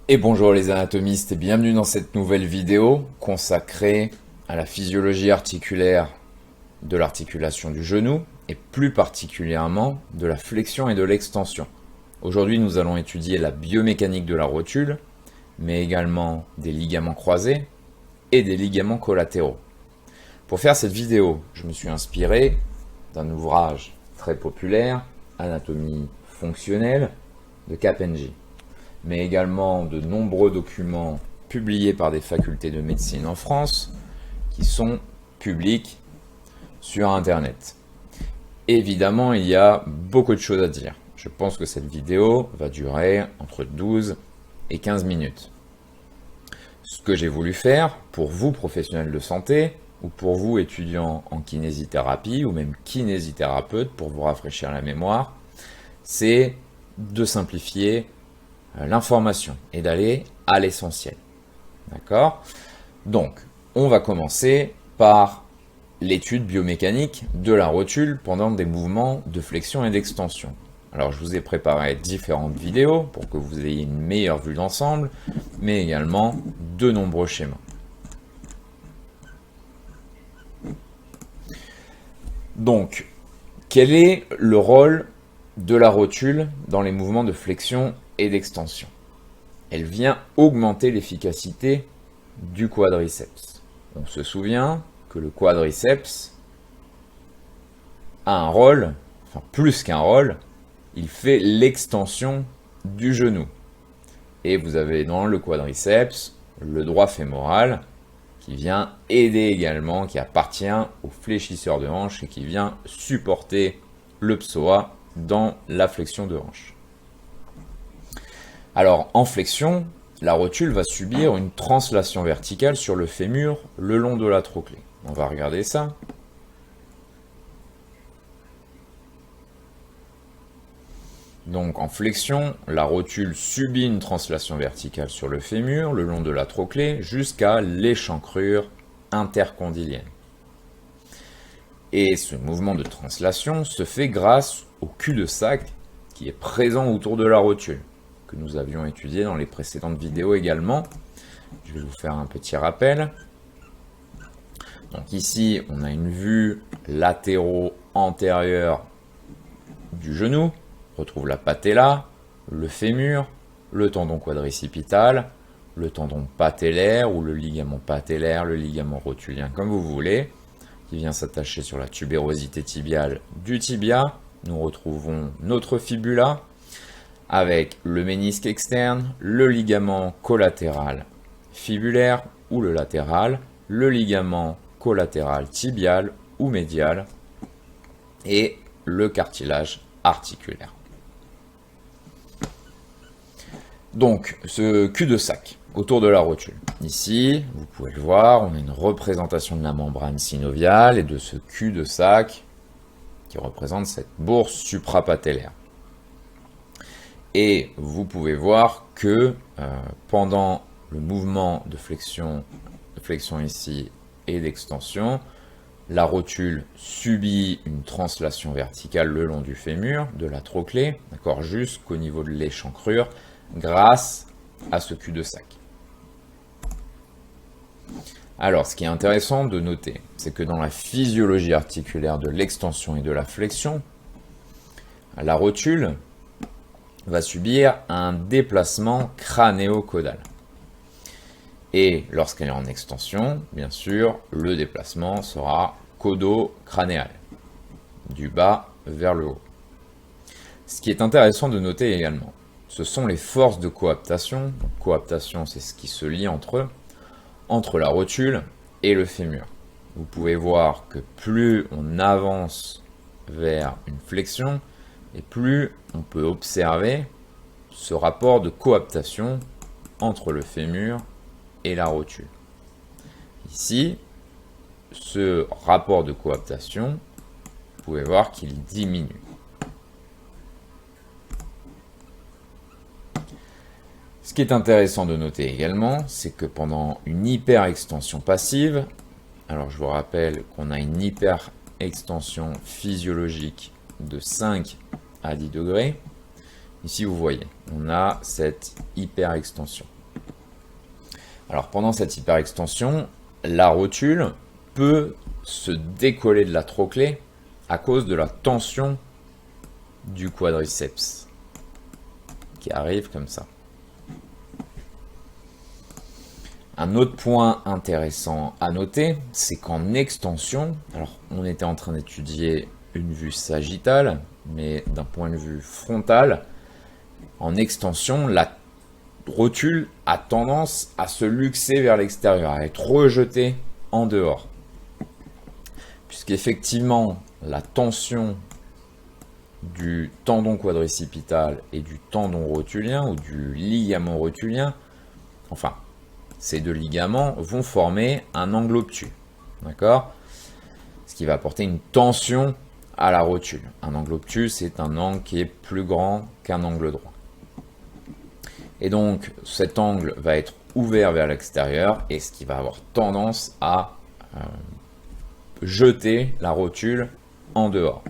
Et bonjour les anatomistes et bienvenue dans cette nouvelle vidéo consacrée à la physiologie articulaire de l'articulation du genou et plus particulièrement de la flexion et de l'extension. Aujourd'hui nous allons étudier la biomécanique de la rotule, mais également des ligaments croisés et des ligaments collatéraux. Pour faire cette vidéo, je me suis inspiré d'un ouvrage très populaire, Anatomie fonctionnelle, de Capenghi, mais également de nombreux documents publiés par des facultés de médecine en France qui sont publics sur Internet. Évidemment, il y a beaucoup de choses à dire. Je pense que cette vidéo va durer entre 12 et 15 minutes. Ce que j'ai voulu faire pour vous, professionnels de santé, ou pour vous, étudiants en kinésithérapie, ou même kinésithérapeutes, pour vous rafraîchir la mémoire, c'est de simplifier l'information et d'aller à l'essentiel. D'accord? Donc, on va commencer par l'étude biomécanique de la rotule pendant des mouvements de flexion et d'extension. Alors, je vous ai préparé différentes vidéos pour que vous ayez une meilleure vue d'ensemble, mais également de nombreux schémas. Donc, quel est le rôle de la rotule dans les mouvements de flexion et d'extension? Elle vient augmenter l'efficacité du quadriceps. On se souvient que le quadriceps a un rôle, enfin plus qu'un rôle, il fait l'extension du genou. Et vous avez dans le quadriceps le droit fémoral qui vient aider également, qui appartient au fléchisseur de hanche et qui vient supporter le psoas dans la flexion de hanche. Alors, en flexion, la rotule va subir une translation verticale sur le fémur le long de la trochlée. On va regarder ça. Donc, en flexion, la rotule subit une translation verticale sur le fémur le long de la trochlée jusqu'à l'échancrure intercondylienne. Et ce mouvement de translation se fait grâce au cul-de-sac qui est présent autour de la rotule, que nous avions étudié dans les précédentes vidéos également. Je vais vous faire un petit rappel. Donc ici, on a une vue latéro-antérieure du genou. On retrouve la patella, le fémur, le tendon quadricipital, le tendon patellaire ou le ligament patellaire, le ligament rotulien, comme vous voulez, qui vient s'attacher sur la tubérosité tibiale du tibia. Nous retrouvons notre fibula, avec le ménisque externe, le ligament collatéral fibulaire ou le latéral, le ligament collatéral tibial ou médial et le cartilage articulaire. Donc, ce cul-de-sac autour de la rotule. Ici, vous pouvez le voir, on a une représentation de la membrane synoviale et de ce cul-de-sac qui représente cette bourse suprapatellaire. Et vous pouvez voir que pendant le mouvement de flexion ici et d'extension, la rotule subit une translation verticale le long du fémur, de la trochlée, d'accord, jusqu'au niveau de l'échancrure, grâce à ce cul-de-sac. Alors, ce qui est intéressant de noter, c'est que dans la physiologie articulaire de l'extension et de la flexion, la rotule va subir un déplacement crânéo-caudal. Et lorsqu'elle est en extension, bien sûr, le déplacement sera caudo-crânéal, du bas vers le haut. Ce qui est intéressant de noter également, ce sont les forces de coaptation. Donc, coaptation, c'est ce qui se lie entre la rotule et le fémur. Vous pouvez voir que plus on avance vers une flexion, et plus on peut observer ce rapport de coaptation entre le fémur et la rotule. Ici, ce rapport de coaptation, vous pouvez voir qu'il diminue. Ce qui est intéressant de noter également, c'est que pendant une hyperextension passive, alors je vous rappelle qu'on a une hyperextension physiologique de 5 à 10 degrés. Ici, vous voyez, on a cette hyperextension. Alors pendant cette hyperextension, la rotule peut se décoller de la trochlée à cause de la tension du quadriceps qui arrive comme ça. Un autre point intéressant à noter, c'est qu'en extension, alors on était en train d'étudier une vue sagittale, mais d'un point de vue frontal, en extension, la rotule a tendance à se luxer vers l'extérieur, à être rejetée en dehors. Puisqu'effectivement, la tension du tendon quadricipital et du tendon rotulien, ou du ligament rotulien, enfin, ces deux ligaments vont former un angle obtus, d'accord? Ce qui va apporter une tension à la rotule. Un angle obtus, c'est un angle qui est plus grand qu'un angle droit. Et donc, cet angle va être ouvert vers l'extérieur, et ce qui va avoir tendance à jeter la rotule en dehors.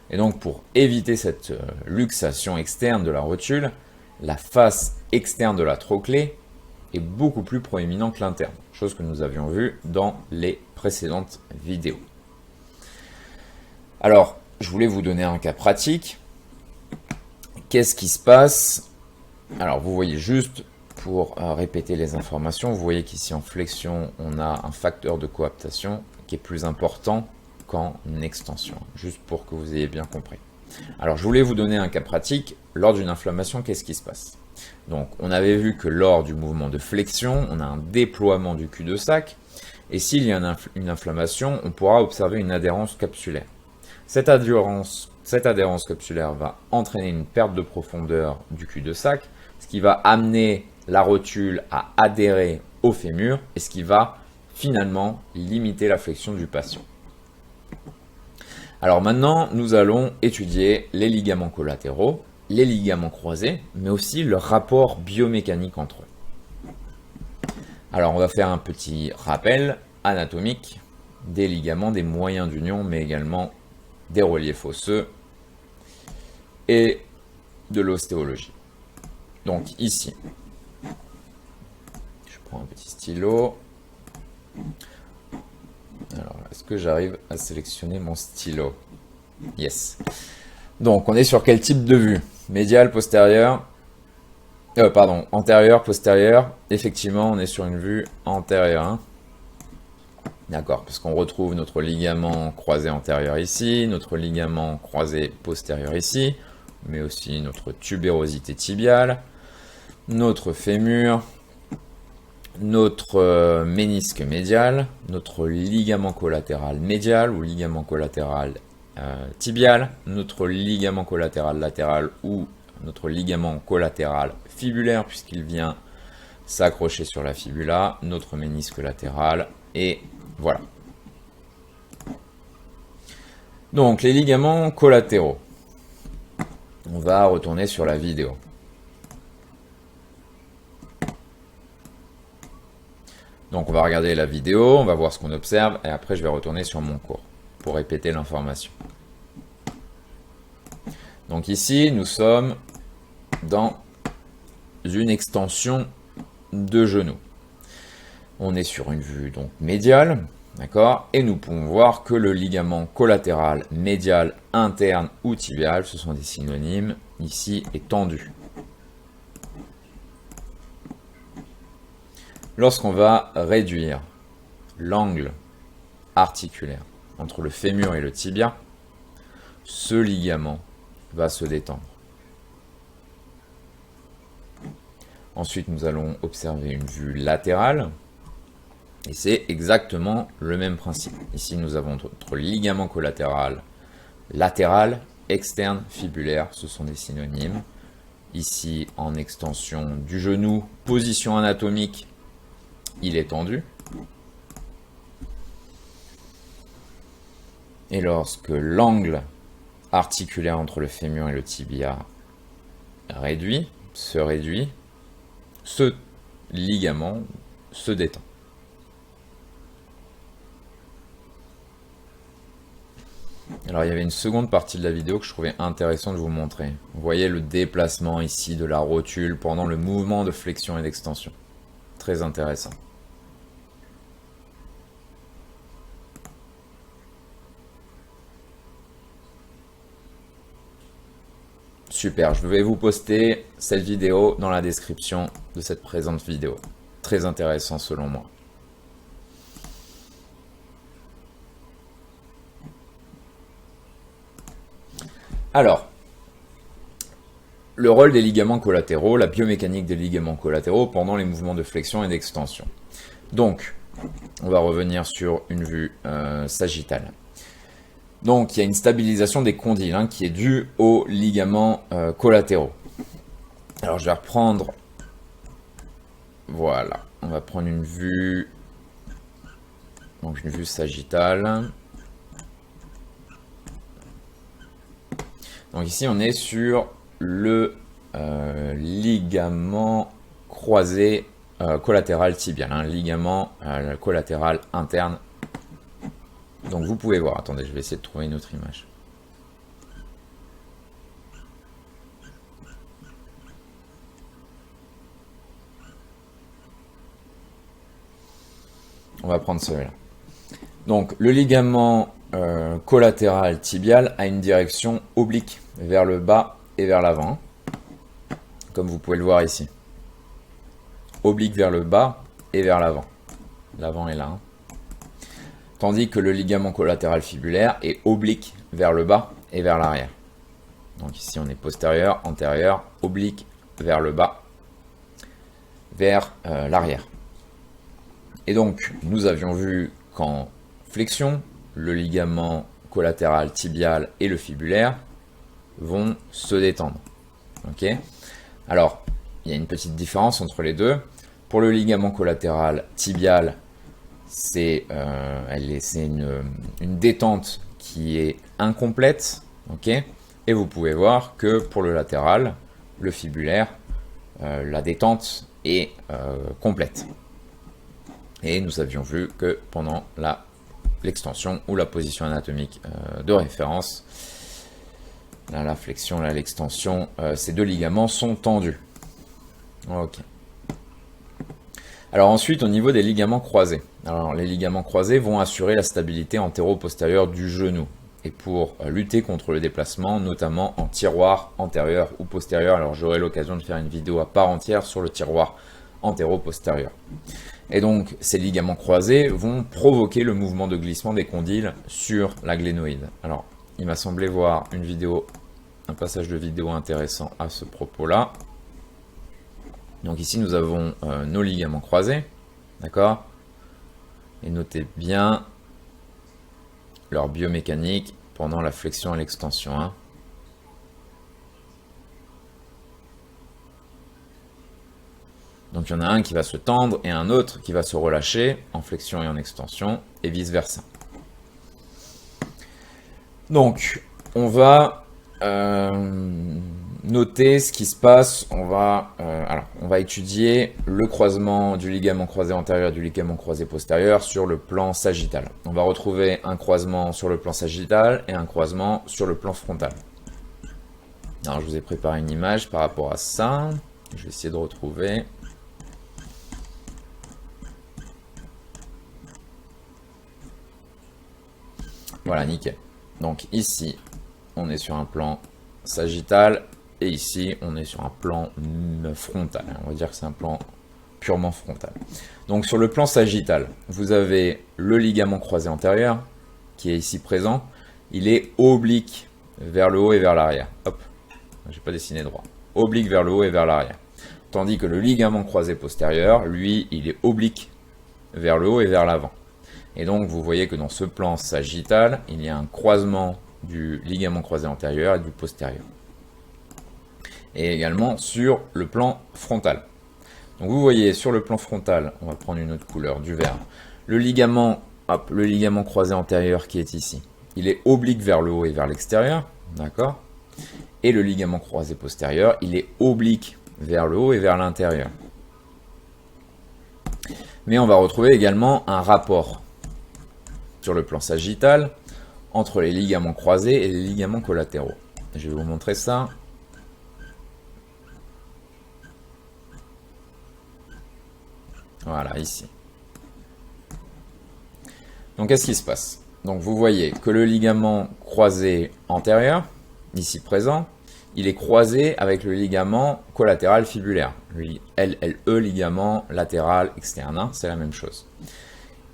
Et donc, pour éviter cette luxation externe de la rotule, la face externe de la trochlée est beaucoup plus proéminent que l'interne, chose que nous avions vu dans les précédentes vidéos. Alors, je voulais vous donner un cas pratique. Qu'est-ce qui se passe? Alors, vous voyez juste, pour répéter les informations, vous voyez qu'ici en flexion, on a un facteur de coaptation qui est plus important qu'en extension, juste pour que vous ayez bien compris. Alors, je voulais vous donner un cas pratique. Lors d'une inflammation, qu'est-ce qui se passe? Donc, on avait vu que lors du mouvement de flexion, on a un déploiement du cul-de-sac, et s'il y a une inflammation, on pourra observer une adhérence capsulaire. Cette adhérence capsulaire va entraîner une perte de profondeur du cul-de-sac, ce qui va amener la rotule à adhérer au fémur, et ce qui va finalement limiter la flexion du patient. Alors maintenant, nous allons étudier les ligaments collatéraux, les ligaments croisés, mais aussi leur rapport biomécanique entre eux. Alors on va faire un petit rappel anatomique des ligaments, des moyens d'union, mais également des reliefs osseux et de l'ostéologie. Donc ici, je prends un petit stylo. Alors, est-ce que j'arrive à sélectionner mon stylo? Yes. Donc, on est sur quel type de vue? Médial, postérieur. Pardon, antérieur, postérieur. Effectivement, on est sur une vue antérieure. Hein. D'accord, parce qu'on retrouve notre ligament croisé antérieur ici, notre ligament croisé postérieur ici, mais aussi notre tubérosité tibiale, notre fémur, notre ménisque médial, notre ligament collatéral médial ou ligament collatéral tibial, notre ligament collatéral latéral ou notre ligament collatéral fibulaire puisqu'il vient s'accrocher sur la fibula, notre ménisque latéral et voilà. Donc les ligaments collatéraux. On va retourner sur la vidéo. Donc on va regarder la vidéo, on va voir ce qu'on observe et après je vais retourner sur mon cours pour répéter l'information. Donc ici nous sommes dans une extension de genou. On est sur une vue donc médiale, d'accord, et nous pouvons voir que le ligament collatéral médial interne ou tibial, ce sont des synonymes, ici est tendu. Lorsqu'on va réduire l'angle articulaire entre le fémur et le tibia, ce ligament va se détendre. Ensuite, nous allons observer une vue latérale, et c'est exactement le même principe. Ici, nous avons notre ligament collatéral latéral, externe, fibulaire, ce sont des synonymes. Ici, en extension du genou, position anatomique, il est tendu. Et lorsque l'angle articulaire entre le fémur et le tibia se réduit, ce ligament se détend. Alors il y avait une seconde partie de la vidéo que je trouvais intéressant de vous montrer. Vous voyez le déplacement ici de la rotule pendant le mouvement de flexion et d'extension. très intéressant. Super, je vais vous poster cette vidéo dans la description de cette présente vidéo. Très intéressant selon moi. Alors, le rôle des ligaments collatéraux, la biomécanique des ligaments collatéraux pendant les mouvements de flexion et d'extension. Donc, on va revenir sur une vue sagittale. Donc, il y a une stabilisation des condyles qui est due aux ligaments collatéraux. Alors, je vais reprendre... Voilà, on va prendre une vue... Donc, une vue sagittale. Donc, ici, on est sur le ligament croisé collatéral tibial, ligament collatéral interne. Donc vous pouvez voir, attendez, je vais essayer de trouver une autre image. On va prendre celui-là. Donc le ligament collatéral tibial a une direction oblique vers le bas et vers l'avant, comme vous pouvez le voir ici. Oblique vers le bas et vers l'avant. L'avant est là. Tandis que le ligament collatéral fibulaire est oblique vers le bas et vers l'arrière. Donc ici on est postérieur, antérieur, oblique vers le bas, vers l'arrière. Et donc nous avions vu qu'en flexion, le ligament collatéral tibial et le fibulaire vont se détendre. Ok. Alors, il y a une petite différence entre les deux. Pour le ligament collatéral tibial, c'est une détente qui est incomplète, ok. Et vous pouvez voir que pour le latéral, le fibulaire, la détente est complète. Et nous avions vu que pendant l'extension ou la position anatomique de référence, la flexion, l'extension, ces deux ligaments sont tendus. Ok. Alors ensuite, au niveau des ligaments croisés. Alors les ligaments croisés vont assurer la stabilité antéro-postérieure du genou. Et pour lutter contre le déplacement, notamment en tiroir antérieur ou postérieur. Alors j'aurai l'occasion de faire une vidéo à part entière sur le tiroir antéro-postérieur. Et donc ces ligaments croisés vont provoquer le mouvement de glissement des condyles sur la glénoïde. Alors il m'a semblé voir un passage de vidéo intéressant à ce propos-là. Donc ici nous avons nos ligaments croisés, d'accord? Et notez bien leur biomécanique pendant la flexion et l'extension. Donc il y en a un qui va se tendre et un autre qui va se relâcher en flexion et en extension, et vice versa. Donc on va noter ce qui se passe. On va étudier le croisement du ligament croisé antérieur et du ligament croisé postérieur sur le plan sagittal. On va retrouver un croisement sur le plan sagittal et un croisement sur le plan frontal. Alors je vous ai préparé une image par rapport à ça. Je vais essayer de retrouver. Voilà, nickel. Donc ici, on est sur un plan sagittal et ici, on est sur un plan frontal. On va dire que c'est un plan purement frontal. Donc sur le plan sagittal, vous avez le ligament croisé antérieur qui est ici présent. Il est oblique vers le haut et vers l'arrière. Hop, j'ai pas dessiné droit. Oblique vers le haut et vers l'arrière. Tandis que le ligament croisé postérieur, lui, il est oblique vers le haut et vers l'avant. Et donc vous voyez que dans ce plan sagittal, il y a un croisement du ligament croisé antérieur et du postérieur. Et également sur le plan frontal. Donc vous voyez sur le plan frontal, on va prendre une autre couleur, du vert. Le ligament croisé antérieur qui est ici, il est oblique vers le haut et vers l'extérieur, d'accord? Et le ligament croisé postérieur, il est oblique vers le haut et vers l'intérieur. Mais on va retrouver également un rapport sur le plan sagittal entre les ligaments croisés et les ligaments collatéraux. Je vais vous montrer ça. Voilà, ici. Donc, qu'est-ce qui se passe? Donc, vous voyez que le ligament croisé antérieur, ici présent, il est croisé avec le ligament collatéral fibulaire. Le LLE, ligament latéral externe, hein, c'est la même chose.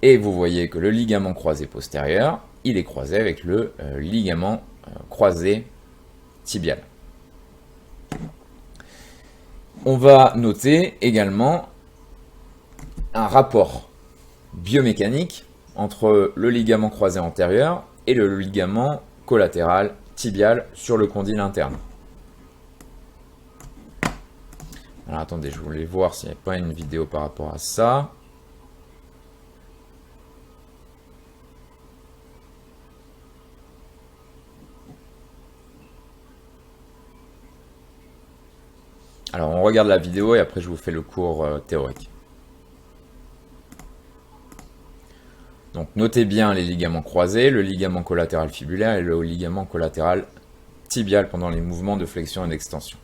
Et vous voyez que le ligament croisé postérieur, il est croisé avec le ligament croisé tibial. On va noter également un rapport biomécanique entre le ligament croisé antérieur et le ligament collatéral tibial sur le condyle interne. Alors attendez, je voulais voir s'il n'y avait pas une vidéo par rapport à ça. Alors on regarde la vidéo et après je vous fais le cours théorique. Donc notez bien les ligaments croisés, le ligament collatéral fibulaire et le ligament collatéral tibial pendant les mouvements de flexion et d'extension.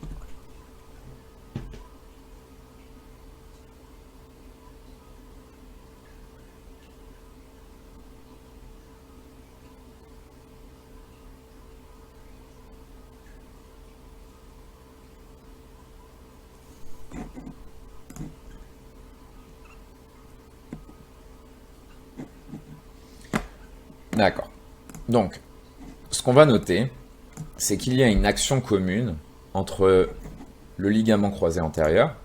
D'accord. Donc, ce qu'on va noter, c'est qu'il y a une action commune entre le ligament croisé antérieur,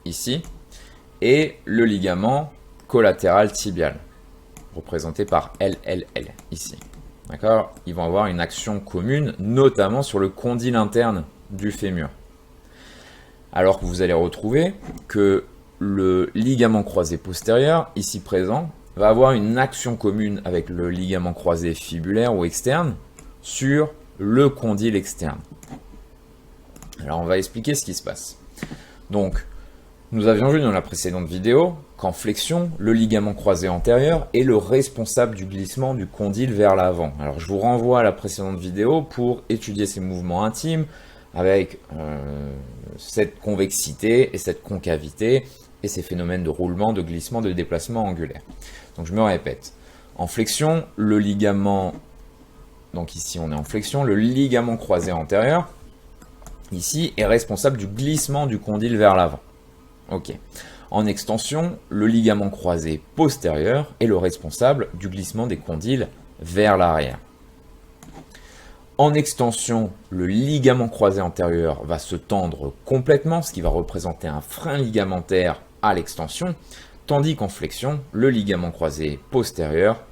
ici, et le ligament collatéral tibial, représenté par LLL, ici. D'accord? Ils vont avoir une action commune, notamment sur le condyle interne du fémur. Alors que vous allez retrouver que le ligament croisé postérieur, ici présent, va avoir une action commune avec le ligament croisé fibulaire ou externe sur le condyle externe. Alors on va expliquer ce qui se passe. Donc, nous avions vu dans la précédente vidéo qu'en flexion, le ligament croisé antérieur est le responsable du glissement du condyle vers l'avant. Alors je vous renvoie à la précédente vidéo pour étudier ces mouvements intimes avec cette convexité et cette concavité et ces phénomènes de roulement, de glissement, de déplacement angulaire. Donc je me répète, en flexion, le ligament, donc ici on est en flexion, le ligament croisé antérieur, ici, est responsable du glissement du condyle vers l'avant. Ok. En extension, le ligament croisé postérieur est le responsable du glissement des condyles vers l'arrière. En extension, le ligament croisé antérieur va se tendre complètement, ce qui va représenter un frein ligamentaire à l'extension, tandis qu'en flexion, le ligament croisé postérieur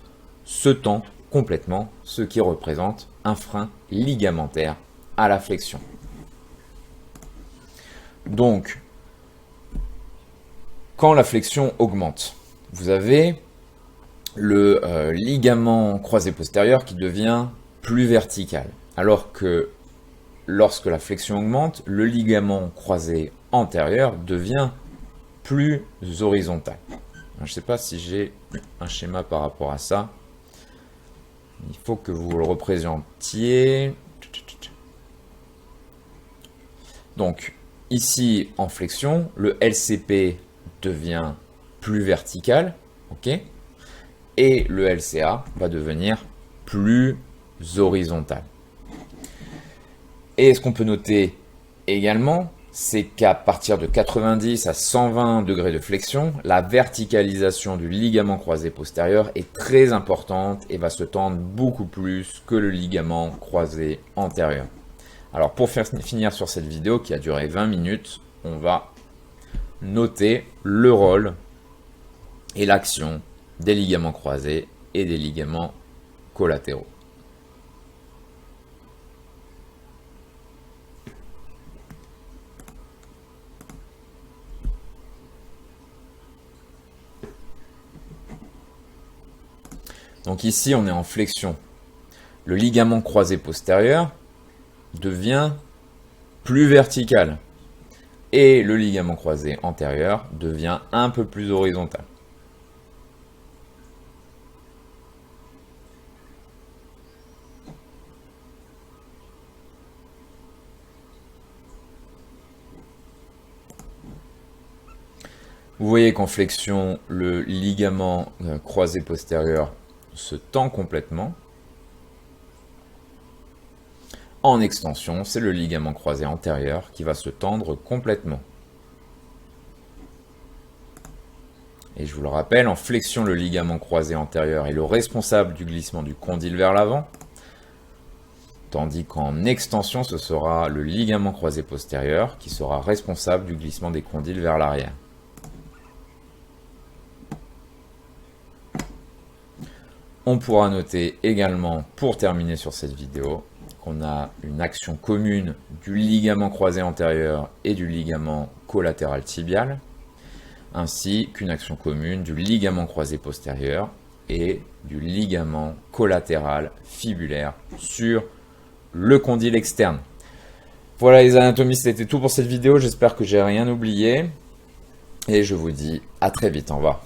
se tend complètement, ce qui représente un frein ligamentaire à la flexion. Donc, quand la flexion augmente, vous avez le ligament croisé postérieur qui devient plus vertical, alors que lorsque la flexion augmente, le ligament croisé antérieur devient plus horizontal. Je ne sais pas si j'ai un schéma par rapport à ça. Il faut que vous le représentiez. Donc, ici, en flexion, le LCP devient plus vertical, ok, et le LCA va devenir plus horizontal. Et ce qu'on peut noter également, c'est qu'à partir de 90 à 120 degrés de flexion, la verticalisation du ligament croisé postérieur est très importante et va se tendre beaucoup plus que le ligament croisé antérieur. Alors pour finir sur cette vidéo qui a duré 20 minutes, on va noter le rôle et l'action des ligaments croisés et des ligaments collatéraux. Donc ici, on est en flexion. Le ligament croisé postérieur devient plus vertical et le ligament croisé antérieur devient un peu plus horizontal. Vous voyez qu'en flexion, le ligament croisé postérieur se tend complètement. En extension, c'est le ligament croisé antérieur qui va se tendre complètement. Et je vous le rappelle, en flexion, le ligament croisé antérieur est le responsable du glissement du condyle vers l'avant, tandis qu'en extension, ce sera le ligament croisé postérieur qui sera responsable du glissement des condyles vers l'arrière. On pourra noter également, pour terminer sur cette vidéo, qu'on a une action commune du ligament croisé antérieur et du ligament collatéral tibial, ainsi qu'une action commune du ligament croisé postérieur et du ligament collatéral fibulaire sur le condyle externe. Voilà les anatomistes, c'était tout pour cette vidéo, j'espère que j'ai rien oublié, et je vous dis à très vite, au revoir.